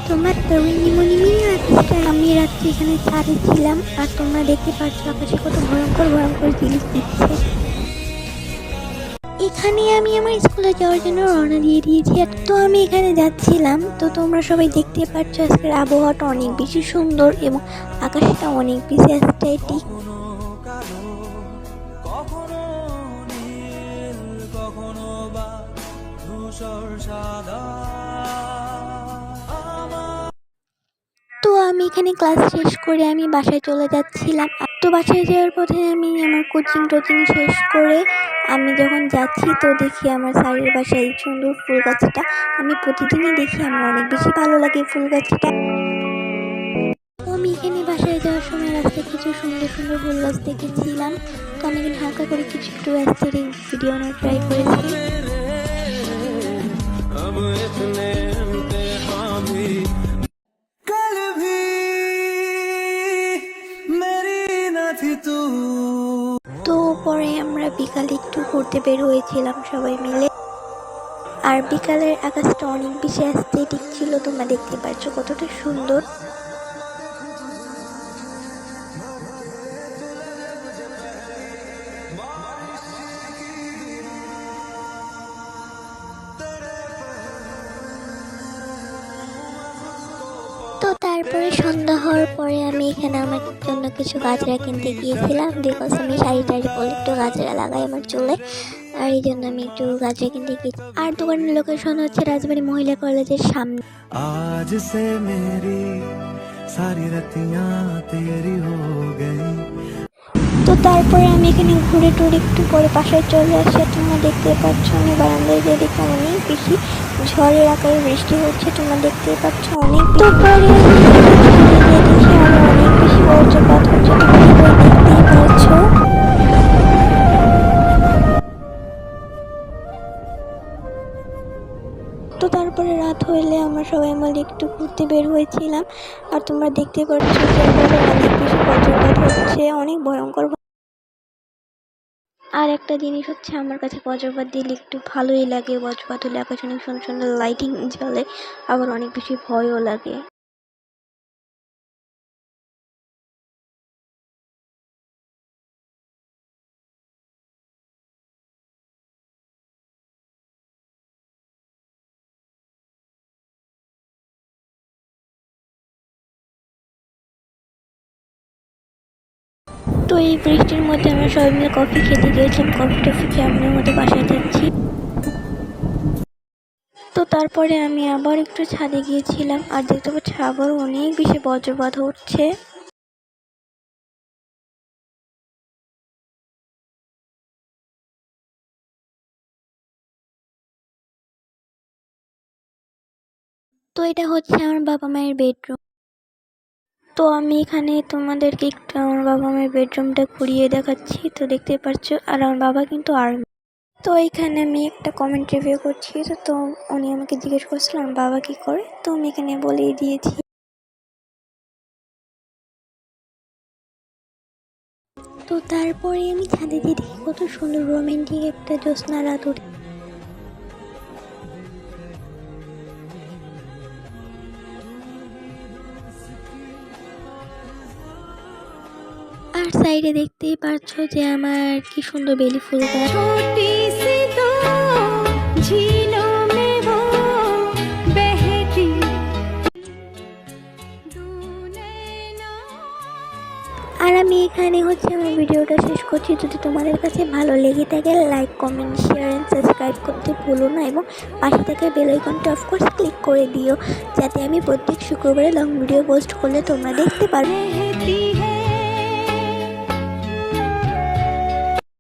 তোমার তরুণীমণি মিনি আকাশটা আমি রাত্রে এখানে ছাদে ছিলাম আর তোমরা দেখতে পাচ্ছ আকাশে কত ভয়ঙ্কর ভয়ঙ্কর জিনিস দিচ্ছে। এখানে আমি আমার স্কুলে যাওয়ার জন্য রওনা দিয়ে দিয়েছি। তো আমি এখানে যাচ্ছিলাম, তো তোমরা সবাই দেখতে পাচ্ছ আজকের আবহাওয়াটা অনেক বেশি সুন্দর এবং আকাশটা অনেক বেশি অ্যাস্থেটিক। তো আমি এখানে ক্লাস শেষ করে আমি বাসায় চলে যাচ্ছিলাম। তো বাসায় যাওয়ার পথে আমি আমার কোচিং টোচিং শেষ করে আমি যখন যাচ্ছি তো দেখি আমার স্যারের বাসায় এই সুন্দর ফুল গাছটা আমি প্রতিদিনই দেখি, আমার অনেক বেশি ভালো লাগে ফুল গাছটা। তো আমি এখানে বাসায় যাওয়ার সময় রাস্তায় কিছু সুন্দর সুন্দর ফুল গাছ দেখেছিলাম, তো আমি এখানে হালকা করে কিছু একটু অ্যাস্থেটিক ভিডিও নেওয়ার ট্রাই করেছি। তো পরে আমরা বিকালে একটু ঘুরতে বের হয়েছিলাম সবাই মিলে, আর বিকালের আকাশটা অনেক বেশি অ্যাস্থেটিক ছিল, তোমরা দেখতে পাচ্ছ কতটা সুন্দর। তো তারপরে সন্ধ্যা হওয়ার পরে আমি এখানে আমার জন্য কিছু গাজরা কিনতে গিয়েছিলাম, বিকজ আমি শাড়ি টাড়ি পরে একটু গাজরা লাগাই আমার চুলে, আর এই জন্য আমি একটু গাজরা কিনতে গিয়েছি। আর দোকানের লোকেশন হচ্ছে রাজবাড়ী মহিলা কলেজের সামনে। আজ সে মেরি সারি রাতিয়াঁ তেরি হো গই। তো তারপরে আমি এখানে ঘুরে টুরে একটু পরে বাসায় চলে আসি। তোমরা দেখতে পাচ্ছ আমি বারান্দায় যে দেখে অনেক বেশি ঝড়ের আকারে বৃষ্টি হচ্ছে, তোমরা দেখতে পাচ্ছ অনেক। তো পরে দেখি আমি অনেক বেশি বজ্রপাত হচ্ছে, তোমরা দেখতেই পাচ্ছ। তো তারপরে রাত হইলে আমরা সবাই মিলে একটু ঘুরতে বের হয়েছিলাম, আর তোমরা দেখতে পাচ্ছ যে অনেক বেশি বজ্রপাত হচ্ছে, অনেক ভয়ঙ্কর। আর একটা জিনিস হচ্ছে আমার কাছে বজ্রপাত দিলে একটু ভালোই লাগে, বজ্রপাত হলে আকাশে অনেক সুন্দর সুন্দর লাইটিং জ্বলে, আবার অনেক বেশি ভয়ও লাগে। তো এই বৃষ্টির মধ্যে আমরা সবাই মিলে কফি খেতে গিয়েছিলাম, কফি টফি খেয়ে আমি মধ্যে বাসায় যাচ্ছি। তো তারপরে আমি আবার একটু ছাদে গিয়েছিলাম, আর দেখতে পাচ্ছি আবার অনেক বেশি বজ্রপাত হচ্ছে। তো এটা হচ্ছে আমার বাবা মায়ের বেডরুম। তো আমি এখানে তোমাদেরকে একটু আমার বাবা মায়ের বেডরুমটা ঘুরিয়ে দেখাচ্ছি, তো দেখতে পাচ্ছ। আর আমার বাবা কিন্তু আর্মি। তো এখানে আমি একটা কমেন্ট রিভিউ করছি, তো উনি আমাকে জিজ্ঞেস করছিল আমার বাবা কি করে, তো আমি এখানে বলেই দিয়েছি। তো তারপরে আমি ছাদে দিয়ে দেখি কত সুন্দর রোমান্টিক একটা জ্যোৎস্না রাত উঠে। আর সাইডে দেখতেই পাচ্ছ যে আমার কি সুন্দর বেলি ফুল গাছ। আর আমি এখানে হচ্ছে আমার ভিডিওটা শেষ করছি। যদি তোমাদের কাছে ভালো লেগে থাকে like comment share and subscribe করতে ভুলো না, এবং পাশে থাকা বেল আইকনটা অফকোর্স ক্লিক করে দিও, যাতে আমি প্রত্যেক শুক্রবারে লং ভিডিও পোস্ট করলে তোমরা দেখতে পারো।